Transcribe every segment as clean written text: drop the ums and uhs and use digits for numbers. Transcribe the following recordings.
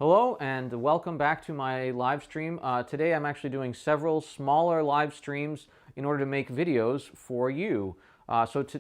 Hello and welcome back to my live stream. Today I'm actually doing several smaller live streams in order to make videos for you.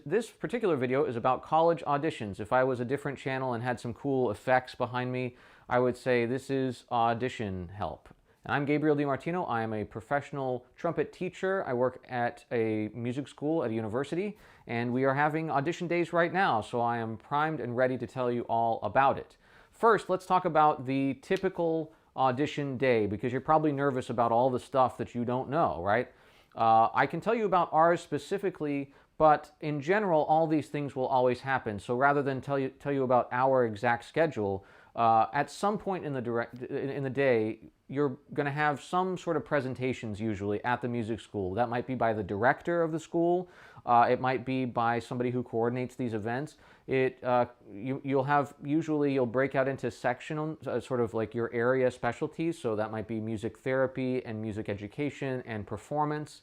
This particular video is about college auditions. If I was a different channel and had some cool effects behind me, I would say this is audition help. And I'm Gabriel DiMartino. I am a professional trumpet teacher. I work at a music school at a university, and we are having audition days right now, so I am primed and ready to tell you all about it. First, let's talk about the typical audition day, because you're probably nervous about all the stuff that you don't know, right? I can tell you about ours specifically, but in general, all these things will always happen. So rather than tell you about our exact schedule, at some point in the day, you're going to have some sort of presentations usually at the music school. That might be by the director of the school. It might be by somebody who coordinates these events. You'll break out into sectional, sort of like your area specialties. So that might be music therapy and music education and performance.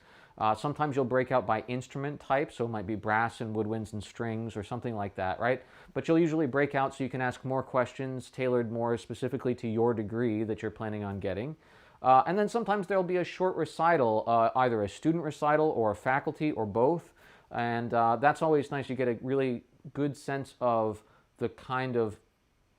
Sometimes you'll break out by instrument type, so it might be brass and woodwinds and strings or something like that, right? But you'll usually break out so you can ask more questions tailored more specifically to your degree that you're planning on getting. And then sometimes there'll be a short recital, either a student recital or a faculty or both. And that's always nice. You get a really good sense of the kind of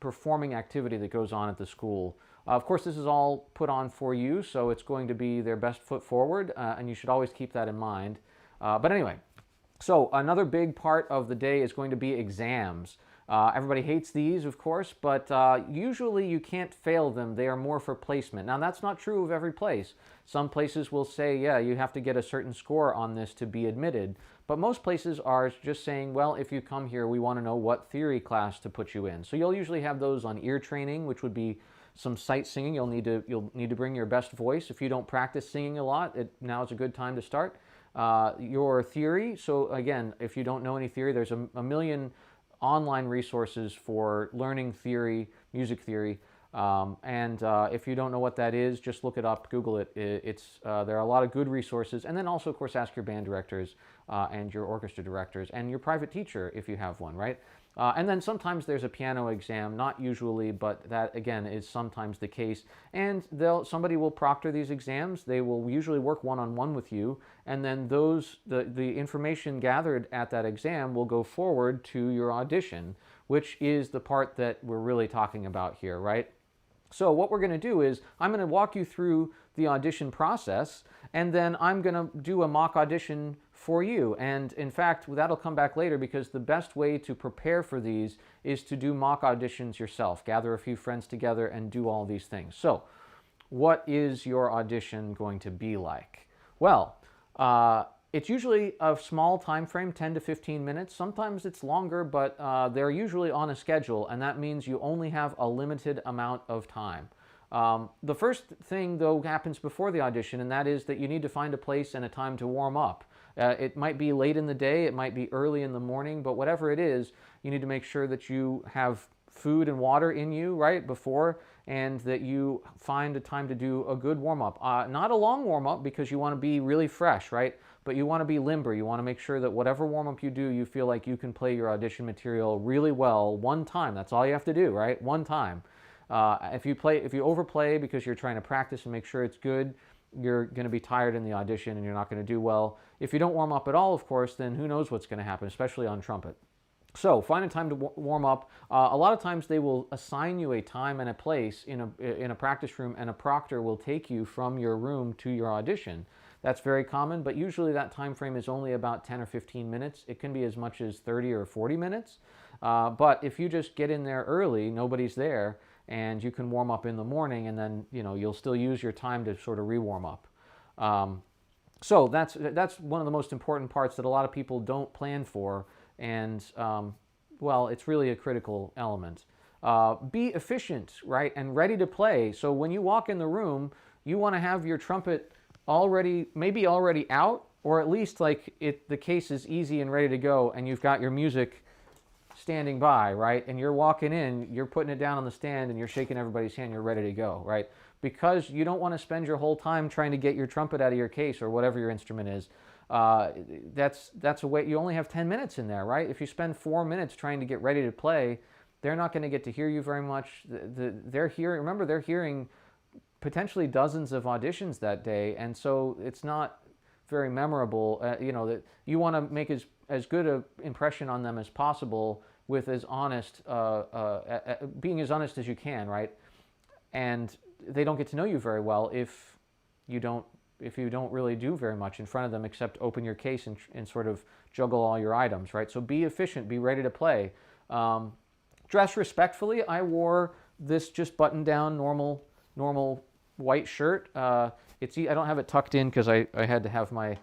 performing activity that goes on at the school. Of course, this is all put on for you, so it's going to be their best foot forward, and you should always keep that in mind. But anyway, so another big part of the day is going to be exams. Everybody hates these, of course, but usually you can't fail them. They are more for placement. Now, that's not true of every place. Some places will say, yeah, you have to get a certain score on this to be admitted. But most places are just saying, well, if you come here, we want to know what theory class to put you in. So you'll usually have those on ear training, which would be some sight singing. You'll need to bring your best voice. If you don't practice singing a lot, now is a good time to start. Your theory. So again, if you don't know any theory, there's a million online resources for learning theory, music theory. If you don't know what that is, just look it up, Google it. There are a lot of good resources. And then also, of course, ask your band directors and your orchestra directors and your private teacher if you have one, right? And then sometimes there's a piano exam, not usually, but that again is sometimes the case. And somebody will proctor these exams. They will usually work one-on-one with you, and then the information gathered at that exam will go forward to your audition, which is the part that we're really talking about here, right? So what we're going to do is I'm going to walk you through the audition process, and then I'm going to do a mock audition for you. And in fact, that'll come back later, because the best way to prepare for these is to do mock auditions yourself. Gather a few friends together and do all these things. So what is your audition going to be like? Well, it's usually a small time frame, 10 to 15 minutes. Sometimes it's longer, but they're usually on a schedule, and that means you only have a limited amount of time. The first thing, though, happens before the audition, and that is that you need to find a place and a time to warm up. It might be late in the day, it might be early in the morning, but whatever it is, you need to make sure that you have food and water in you right before, and that you find a time to do a good warm-up. Not a long warm-up, because you want to be really fresh, right? But you want to be limber. You want to make sure that whatever warm-up you do, you feel like you can play your audition material really well one time. That's all you have to do, right? One time. If you overplay because you're trying to practice and make sure it's good, you're going to be tired in the audition and you're not going to do well. If you don't warm up at all, of course, then who knows what's going to happen, especially on trumpet. So find a time to warm up. A lot of times they will assign you a time and a place in a practice room, and a proctor will take you from your room to your audition. That's very common, but usually that time frame is only about 10 or 15 minutes. It can be as much as 30 or 40 minutes. But if you just get in there early, nobody's there, and you can warm up in the morning, and then you'll still use your time to sort of re-warm up. So that's one of the most important parts that a lot of people don't plan for, and well, it's really a critical element. Be efficient, right, and ready to play. So when you walk in the room, you want to have your trumpet maybe already out, or at least like the case is easy and ready to go, and you've got your music standing by, right? And you're walking in, you're putting it down on the stand, and you're shaking everybody's hand, you're ready to go, right? Because you don't want to spend your whole time trying to get your trumpet out of your case, or whatever your instrument is. That's a way. You only have 10 minutes in there, right? If you spend 4 minutes trying to get ready to play, they're not going to get to hear you very much. They're hearing, remember, they're hearing potentially dozens of auditions that day, and so it's not very memorable. That you want to make as good an impression on them as possible with as honest, being as honest as you can, right? And they don't get to know you very well if you don't really do very much in front of them except open your case and sort of juggle all your items, right? So be efficient, be ready to play. Dress respectfully. I wore this just button-down normal white shirt. I don't have it tucked in because I had to have my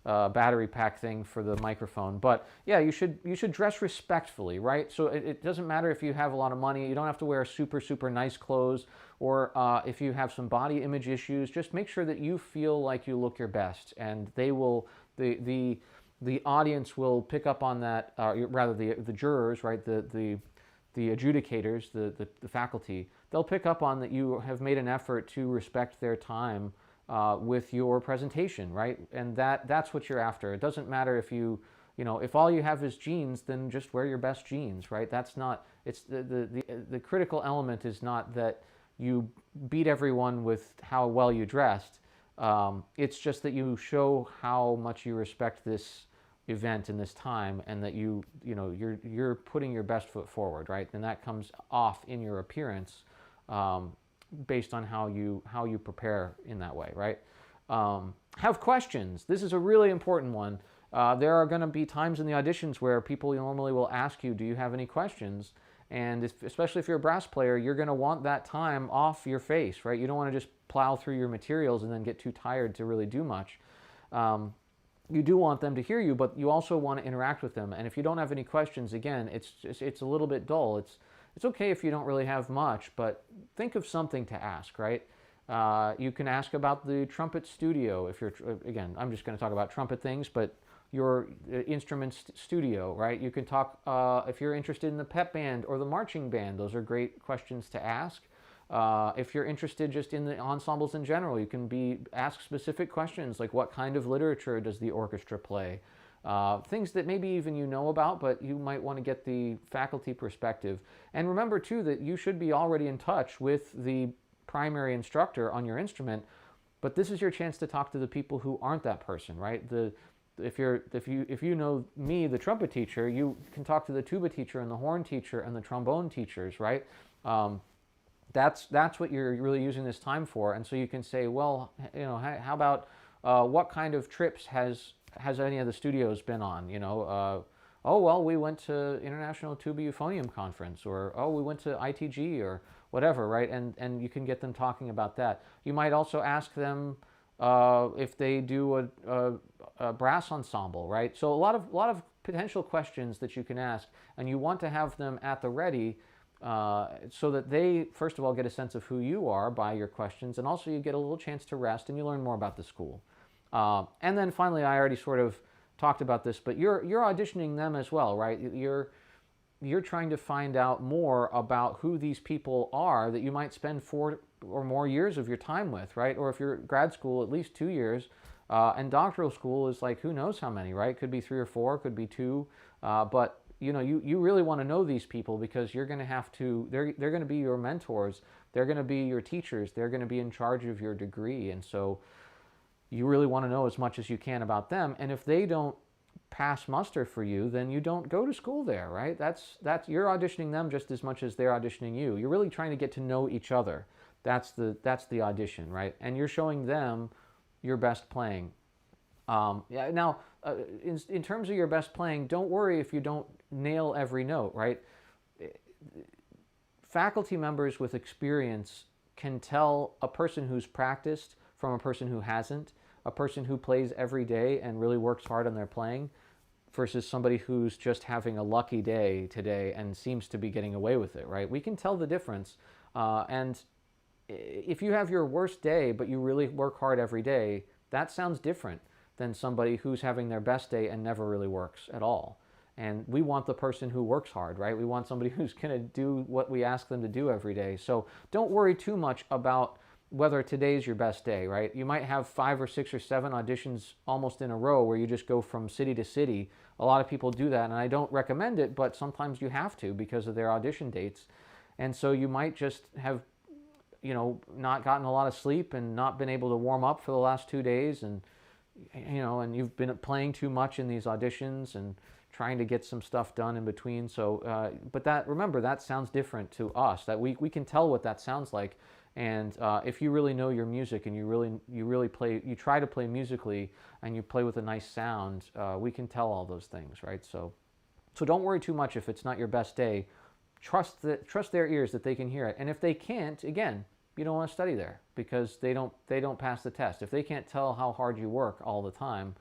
battery pack thing for the microphone. But yeah, you should dress respectfully, right? So it doesn't matter if you have a lot of money. You don't have to wear super nice clothes, or if you have some body image issues. Just make sure that you feel like you look your best, and the audience will pick up on that. Rather, the jurors, right? The adjudicators, the faculty, they'll pick up on that you have made an effort to respect their time with your presentation, right? And that's what you're after. It doesn't matter if all you have is jeans, then just wear your best jeans, right? That's not, it's the critical element is not that you beat everyone with how well you dressed. It's just that you show how much you respect this event in this time, and that you're putting your best foot forward, right? And that comes off in your appearance, based on how you prepare in that way, right? Have questions. This is a really important one. There are going to be times in the auditions where people normally will ask you, do you have any questions? And especially if you're a brass player, you're going to want that time off your face, right? You don't want to just plow through your materials and then get too tired to really do much. You do want them to hear you, but you also want to interact with them. And if you don't have any questions, again, it's a little bit dull. It's okay if you don't really have much, but think of something to ask, right? You can ask about the trumpet studio. Again, I'm just going to talk about trumpet things, but your instrument studio, right? You can talk, if you're interested in the pep band or the marching band, those are great questions to ask. If you're interested just in the ensembles in general, you can ask specific questions like, what kind of literature does the orchestra play? Things that maybe even you know about, but you might want to get the faculty perspective. And remember too that you should be already in touch with the primary instructor on your instrument, but this is your chance to talk to the people who aren't that person, right? If you know me, the trumpet teacher, you can talk to the tuba teacher and the horn teacher and the trombone teachers, right? That's what you're really using this time for. And so you can say, well, how about what kind of trips has any of the studios been on? Oh, well, we went to International Tuba Euphonium Conference, or oh, we went to ITG, or whatever, right? And you can get them talking about that. You might also ask them if they do a brass ensemble, right? So a lot of potential questions that you can ask, and you want to have them at the ready, so that they, first of all, get a sense of who you are by your questions, and also you get a little chance to rest and you learn more about the school. And then finally, I already sort of talked about this, but you're auditioning them as well, right? You're trying to find out more about who these people are that you might spend 4 or more years of your time with, right? Or if you're grad school, at least 2 years, and doctoral school is like who knows how many, right? Could be 3 or 4, could be 2, but you really want to know these people, because you're going to have to, they're going to be your mentors, they're going to be your teachers, they're going to be in charge of your degree, and so you really want to know as much as you can about them. And if they don't pass muster for you, then you don't go to school there, right? That's you're auditioning them just as much as they're auditioning you. You're really trying to get to know each other. That's the audition, right? And you're showing them your best playing. Now, in terms of your best playing, don't worry if you don't nail every note, right? Faculty members with experience can tell a person who's practiced from a person who hasn't, a person who plays every day and really works hard on their playing versus somebody who's just having a lucky day today and seems to be getting away with it, right? We can tell the difference. And if you have your worst day, but you really work hard every day, that sounds different than somebody who's having their best day and never really works at all. And we want the person who works hard, right? We want somebody who's going to do what we ask them to do every day. So don't worry too much about whether today's your best day, right? You might have 5 or 6 or 7 auditions almost in a row where you just go from city to city. A lot of people do that, and I don't recommend it, but sometimes you have to because of their audition dates. And so you might just have, not gotten a lot of sleep and not been able to warm up for the last 2 days, and and you've been playing too much in these auditions and trying to get some stuff done in between. So, but remember, that sounds different to us. That we can tell what that sounds like. And if you really know your music and you really play, you try to play musically and you play with a nice sound, we can tell all those things, right? So don't worry too much if it's not your best day. Trust their ears that they can hear it. And if they can't, again, you don't want to study there because they don't pass the test. If they can't tell how hard you work all the time,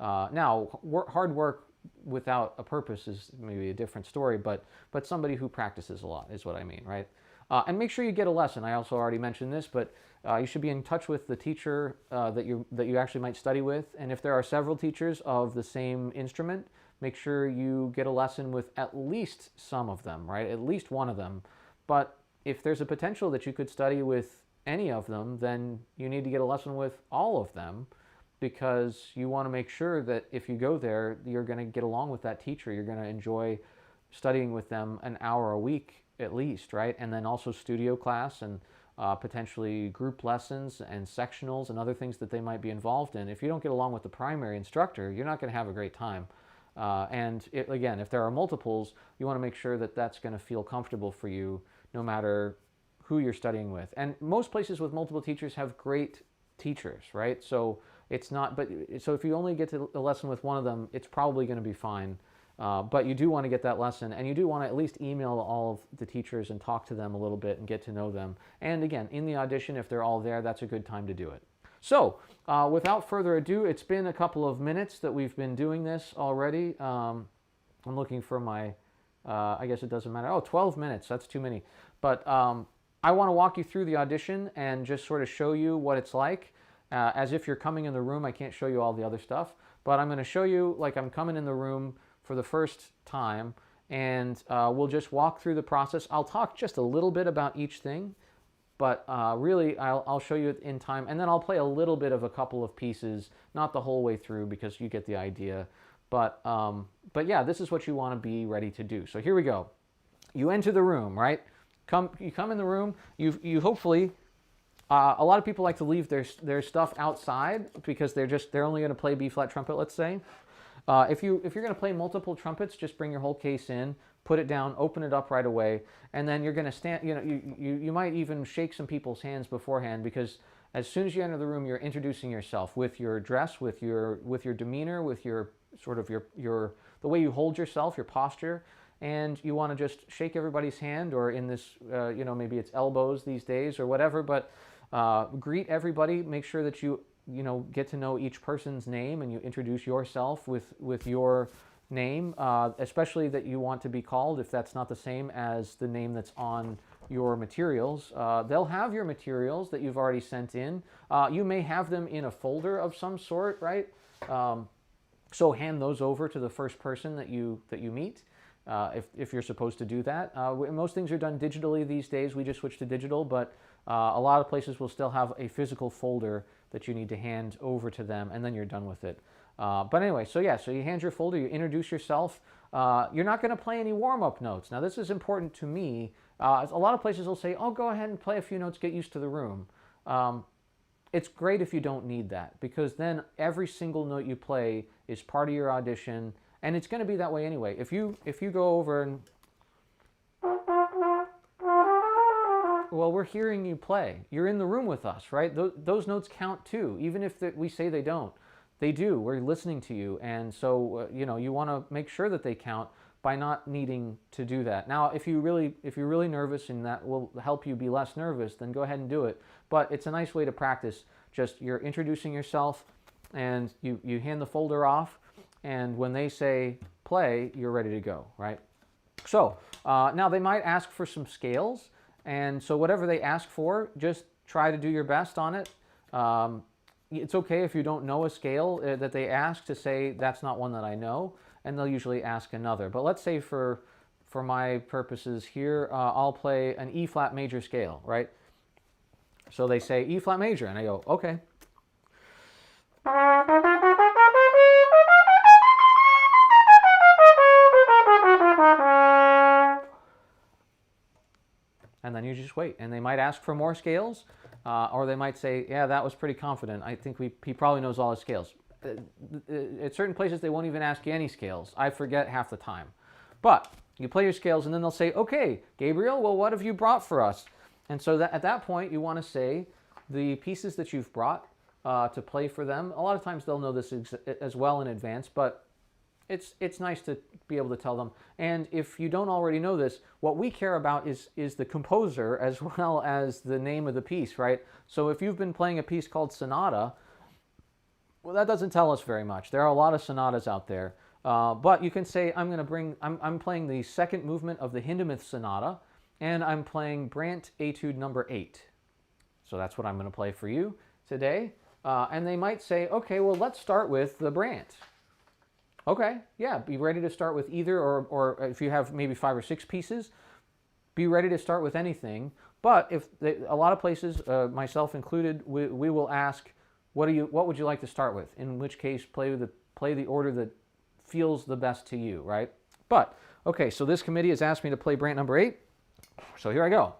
hard work without a purpose is maybe a different story, but somebody who practices a lot is what I mean, right? And make sure you get a lesson. I also already mentioned this, but you should be in touch with the teacher that you actually might study with. And if there are several teachers of the same instrument, make sure you get a lesson with at least some of them, right? At least one of them. But if there's a potential that you could study with any of them, then you need to get a lesson with all of them, because you want to make sure that if you go there, you're going to get along with that teacher. You're going to enjoy studying with them an hour a week at least, right? And then also studio class and potentially group lessons and sectionals and other things that they might be involved in. If you don't get along with the primary instructor, you're not going to have a great time. Again, if there are multiples, you want to make sure that that's going to feel comfortable for you no matter who you're studying with. And most places with multiple teachers have great teachers, right? So it's not, so if you only get to a lesson with one of them, it's probably going to be fine. But you do want to get that lesson, and you do want to at least email all of the teachers and talk to them a little bit and get to know them. And again, in the audition, if they're all there, that's a good time to do it. So without further ado, it's been a couple of minutes that we've been doing this already. I'm looking for my, I guess it doesn't matter. Oh, 12 minutes, that's too many. But I want to walk you through the audition and just sort of show you what it's like. As if you're coming in the room. I can't show you all the other stuff, but I'm going to show you like I'm coming in the room for the first time, and we'll just walk through the process. I'll talk just a little bit about each thing, but really I'll show you in time, and then I'll play a little bit of a couple of pieces, not the whole way through because you get the idea. But yeah, this is what you want to be ready to do. So here we go. You enter the room, right? You come in the room. You hopefully. A lot of people like to leave their stuff outside because they're only going to play B flat trumpet, let's say. If you're going to play multiple trumpets, just bring your whole case in, put it down, open it up right away, and then you're going to stand. You might even shake some people's hands beforehand, because as soon as you enter the room, you're introducing yourself with your dress, with your demeanor, with your sort of the way you hold yourself, your posture. And you want to just shake everybody's hand, or in this, maybe it's elbows these days or whatever, but greet everybody. Make sure that you get to know each person's name, and you introduce yourself with your name, especially that you want to be called if that's not the same as the name that's on your materials. They'll have your materials that you've already sent in. You may have them in a folder of some sort, right? So hand those over to the first person that you meet. If you're supposed to do that. Most things are done digitally these days. We just switched to digital, but a lot of places will still have a physical folder that you need to hand over to them, and then you're done with it. But anyway, so you hand your folder, you introduce yourself. You're not going to play any warm-up notes. Now, this is important to me. A lot of places will say, oh, go ahead and play a few notes, get used to the room. It's great if you don't need that, because then every single note you play is part of your audition. And it's going to be that way anyway. If you go over and, well, we're hearing you play. You're in the room with us, right? Those notes count too, even if we say they don't. They do. We're listening to you, and so you want to make sure that they count by not needing to do that. Now, if you're really nervous and that will help you be less nervous, then go ahead and do it. But it's a nice way to practice. Just you're introducing yourself, and you hand the folder off. And when they say play, you're ready to go, right? So now they might ask for some scales. And so whatever they ask for, just try to do your best on it. It's okay if you don't know a scale that they ask to say, that's not one that I know. And they'll usually ask another. But let's say for my purposes here, I'll play an E flat major scale, right? So they say E flat major, and I go, okay. And then you just wait, and they might ask for more scales, or they might say, yeah, that was pretty confident. I think he probably knows all his scales. At certain places, they won't even ask you any scales. I forget half the time. But you play your scales, and then they'll say, okay, Gabriel, well, what have you brought for us? And so at that point, you want to say the pieces that you've brought to play for them. A lot of times they'll know this as well in advance, but it's nice to be able to tell them. And if you don't already know this, what we care about is the composer as well as the name of the piece, right? So if you've been playing a piece called Sonata, well, that doesn't tell us very much. There are a lot of sonatas out there. But you can say, I'm playing the second movement of the Hindemith Sonata, and I'm playing Brandt Etude number 8. So that's what I'm going to play for you today. And they might say, okay, well, let's start with the Brandt. Okay, yeah, be ready to start with either, or if you have maybe 5 or 6 pieces, be ready to start with anything. But a lot of places, myself included, we will ask, what would you like to start with? In which case, play the order that feels the best to you, right? But okay, so this committee has asked me to play Brandt number 8, so here I go.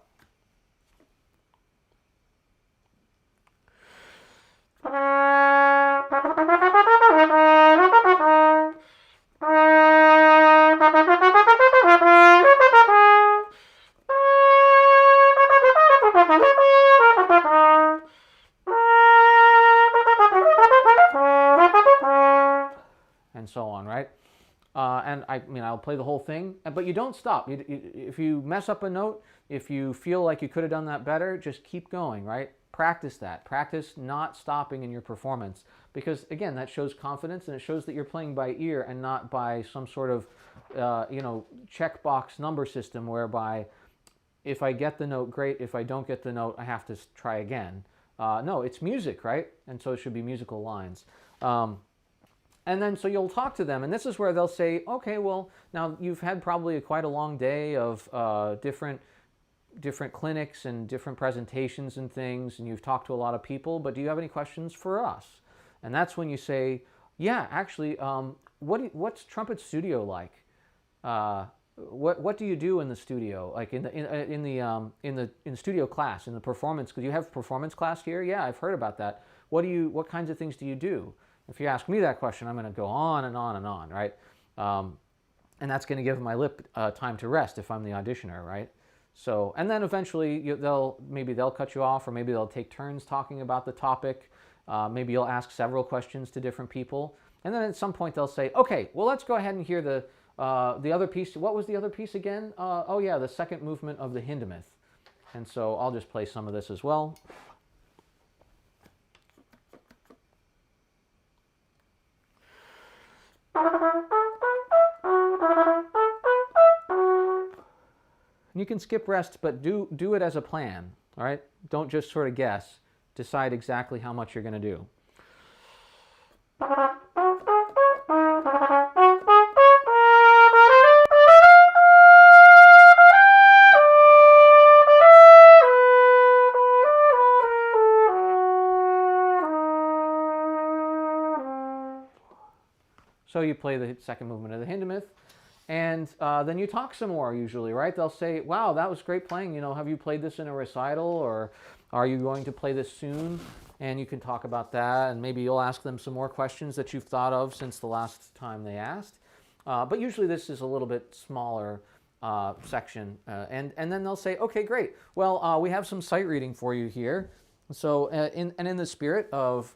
And so on, right? And I'll play the whole thing, but you don't stop. If you mess up a note, if you feel like you could have done that better, just keep going, right? Practice that. Practice not stopping in your performance, because again, that shows confidence, and it shows that you're playing by ear and not by some sort of checkbox number system whereby if I get the note, great. If I don't get the note, I have to try again. No, it's music, right? And so it should be musical lines. And then so you'll talk to them, and this is where they'll say, okay, well, now you've had probably quite a long day of different clinics and different presentations and things, and you've talked to a lot of people, but do you have any questions for us? And that's when you say, yeah, actually, what's Trumpet Studio like? What do you do in the studio, like in the studio class, in the performance? Because you have performance class here. Yeah, I've heard about that. What kinds of things do you do? If you ask me that question, I'm going to go on and on and on, right? And that's going to give my lip time to rest if I'm the auditioner, right? So, and then eventually maybe they'll cut you off, or maybe they'll take turns talking about the topic. Maybe you'll ask several questions to different people, and then at some point they'll say, okay, well, let's go ahead and hear the other piece. What was the other piece again? Oh yeah, the second movement of the Hindemith. And so I'll just play some of this as well. You can skip rest, but do it as a plan, all right? Don't just sort of guess. Decide exactly how much you're going to do. So you play the second movement of the Hindemith, and then you talk some more usually, right? They'll say, wow, that was great playing. Have you played this in a recital, or are you going to play this soon? And you can talk about that, and maybe you'll ask them some more questions that you've thought of since the last time they asked. But usually this is a little bit smaller section. And then they'll say, okay, great. Well, we have some sight reading for you here. So in the spirit of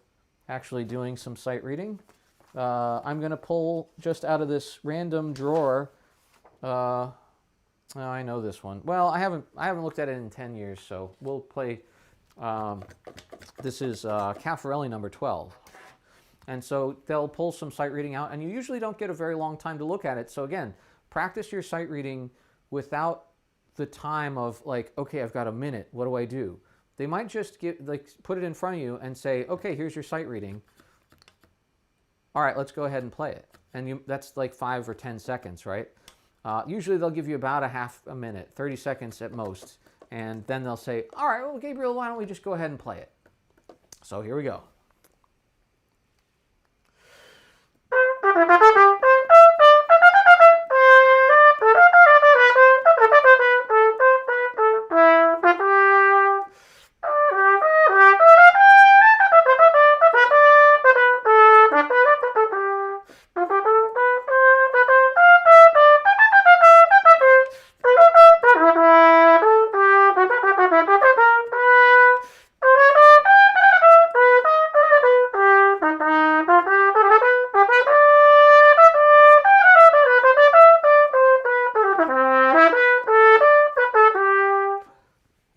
actually doing some sight reading, I'm going to pull just out of this random drawer. Oh, I know this one. Well, I haven't looked at it in 10 years, so we'll play. This is Caffarelli number 12. And so they'll pull some sight reading out, and you usually don't get a very long time to look at it. So again, practice your sight reading without the time of like, okay, I've got a minute. What do I do? They might just put it in front of you and say, okay, here's your sight reading. All right, let's go ahead and play it. And that's like 5 or 10 seconds, right? Usually they'll give you about a half a minute, 30 seconds at most. And then they'll say, all right, well, Gabriel, why don't we just go ahead and play it? So here we go.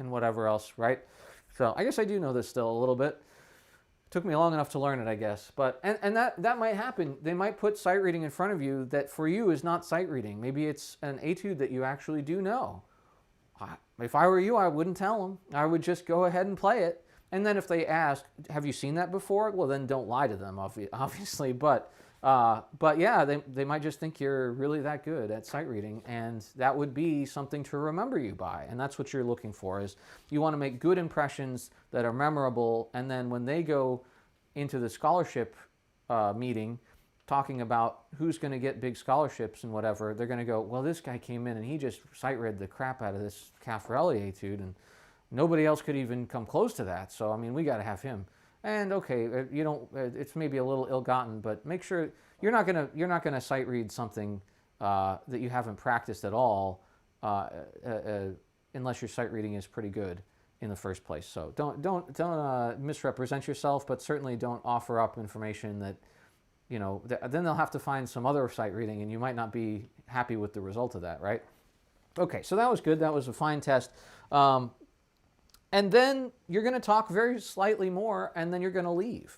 Whatever else, right? So I guess I do know this still a little bit. Took me long enough to learn it, I guess. But and that might happen. They might put sight reading in front of you that for you is not sight reading. Maybe it's an etude that you actually do know. If I were you, I wouldn't tell them. I would just go ahead and play it. And then if they ask, have you seen that before? Well, then don't lie to them, obviously. But yeah, they might just think you're really that good at sight reading, and that would be something to remember you by. And that's what you're looking for, is you want to make good impressions that are memorable, and then when they go into the scholarship meeting talking about who's going to get big scholarships and whatever, they're going to go, well, this guy came in and he just sight read the crap out of this Caffarelli etude, and nobody else could even come close to that. So, I mean, we got to have him. And okay, you don't. It's maybe a little ill-gotten, but make sure you're not gonna sight read something that you haven't practiced at all, unless your sight reading is pretty good in the first place. So don't misrepresent yourself, but certainly don't offer up information that, you know. Then they'll have to find some other sight reading, and you might not be happy with the result of that, right? Okay, so that was good. That was a fine test. And then you're going to talk very slightly more, and then you're going to leave.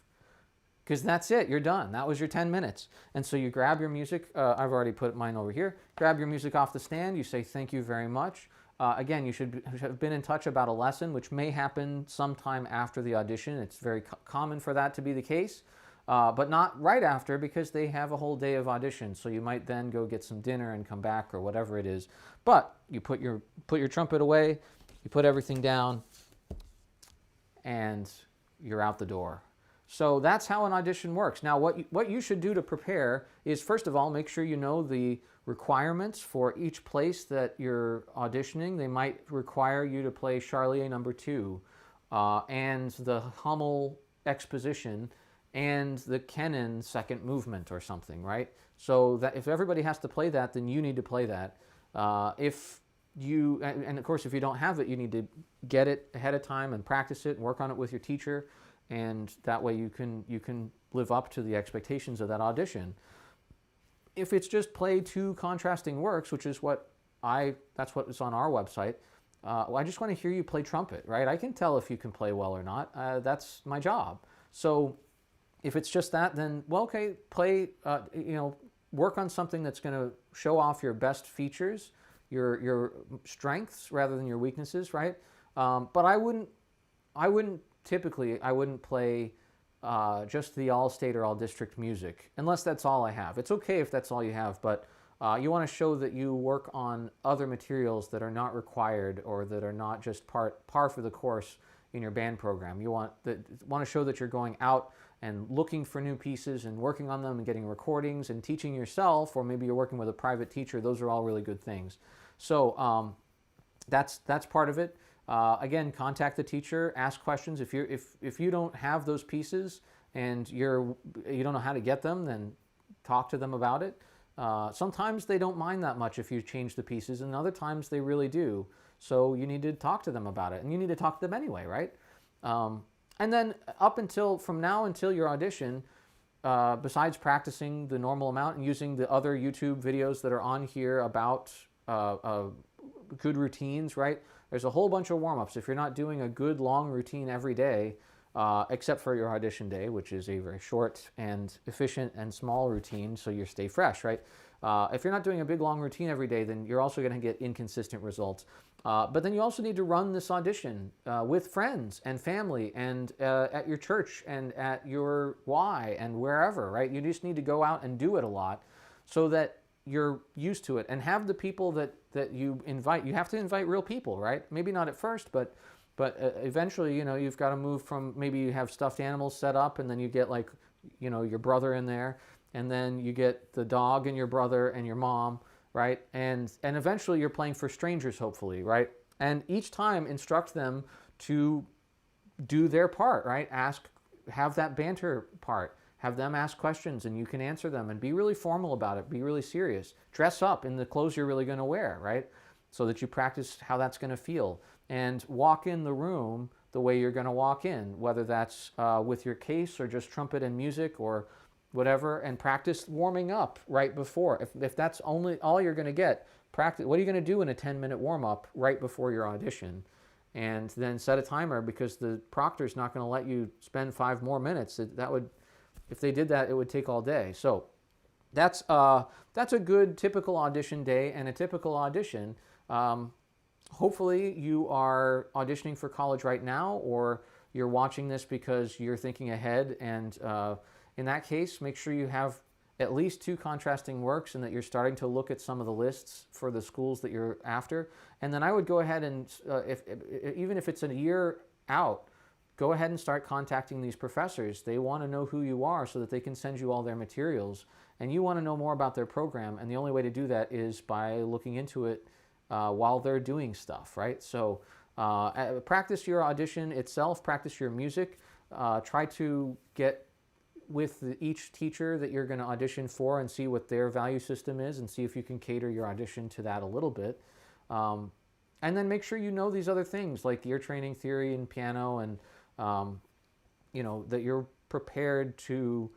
Because that's it. You're done. That was your 10 minutes. And so you grab your music. I've already put mine over here. Grab your music off the stand. You say, thank you very much. Again, you should have been in touch about a lesson, which may happen sometime after the audition. It's very common for that to be the case. But not right after, because they have a whole day of auditions. So you might then go get some dinner and come back, or whatever it is. But you put your trumpet away. You put everything down, and you're out the door. So that's how an audition works. Now, what you should do to prepare is, first of all, make sure you know the requirements for each place that you're auditioning. They might require you to play Charlier No. 2, and the Hummel exposition, and the Kennen second movement or something, right? So that if everybody has to play that, then you need to play that. And of course, if you don't have it, you need to get it ahead of time and practice it and work on it with your teacher, and that way you can live up to the expectations of that audition. If it's just play two contrasting works, which is that's what is on our website, I just want to hear you play trumpet, right? I can tell if you can play well or not. That's my job. So if it's just that, then, well, okay, play, work on something that's going to show off your best features, your strengths rather than your weaknesses, right? But I wouldn't play just the all-state or all-district music, unless that's all I have. It's okay if that's all you have, but you want to show that you work on other materials that are not required, or that are not just par for the course in your band program. You want to show that you're going out and looking for new pieces and working on them and getting recordings and teaching yourself, or maybe you're working with a private teacher. Those are all really good things. So that's part of it. Again, contact the teacher, ask questions. If you don't have those pieces and you don't know how to get them, then talk to them about it. Sometimes they don't mind that much if you change the pieces, and other times they really do. So you need to talk to them about it, and you need to talk to them anyway, right? And then from now until your audition, besides practicing the normal amount and using the other YouTube videos that are on here about good routines, right? There's a whole bunch of warm-ups. If you're not doing a good long routine every day, except for your audition day, which is a very short and efficient and small routine, so you stay fresh, right? If you're not doing a big long routine every day, then you're also going to get inconsistent results. But then you also need to run this audition with friends and family, and at your church and at your Y and wherever, right? You just need to go out and do it a lot, so that you're used to it. And have the people that you invite, you have to invite real people, right? Maybe not at first, but eventually, you know, you've got to move from, maybe you have stuffed animals set up, and then you get, like, you know, your brother in there, and then you get the dog and your brother and your mom, right? And eventually you're playing for strangers, hopefully, right? And each time instruct them to do their part, right? Have that banter part. Have them ask questions and you can answer them, and be really formal about it. Be really serious. Dress up in the clothes you're really going to wear, right? So that you practice how that's going to feel. And walk in the room the way you're going to walk in, whether that's with your case or just trumpet and music or whatever, and practice warming up right before. If that's all you're going to get, practice. What are you going to do in a 10-minute warm-up right before your audition? And then set a timer, because the proctor's not going to let you spend 5 more minutes. If they did that, it would take all day. So that's a good typical audition day and a typical audition. Hopefully you are auditioning for college right now, or you're watching this because you're thinking ahead. And in that case, make sure you have at least 2 contrasting works, and that you're starting to look at some of the lists for the schools that you're after. And then I would go ahead and, even if it's a year out, go ahead and start contacting these professors. They want to know who you are so that they can send you all their materials. And you want to know more about their program. And the only way to do that is by looking into it while they're doing stuff, right? So practice your audition itself, practice your music, try to get with each teacher that you're going to audition for and see what their value system is, and see if you can cater your audition to that a little bit. And then make sure you know these other things like ear training theory and piano, and you know, that you're prepared to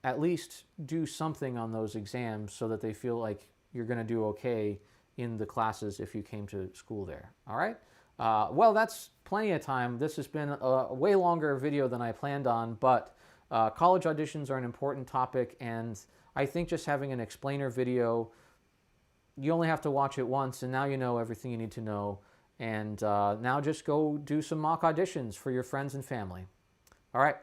at least do something on those exams so that they feel like you're going to do okay in the classes if you came to school there. All right? Well, that's plenty of time. This has been a way longer video than I planned on, but college auditions are an important topic, and I think just having an explainer video, you only have to watch it once, and now you know everything you need to know. And now just go do some mock auditions for your friends and family. All right.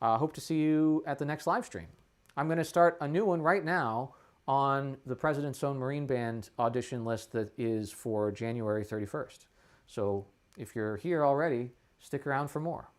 Hope to see you at the next live stream. I'm going to start a new one right now on the President's Own Marine Band audition list that is for January 31st. So if you're here already, stick around for more.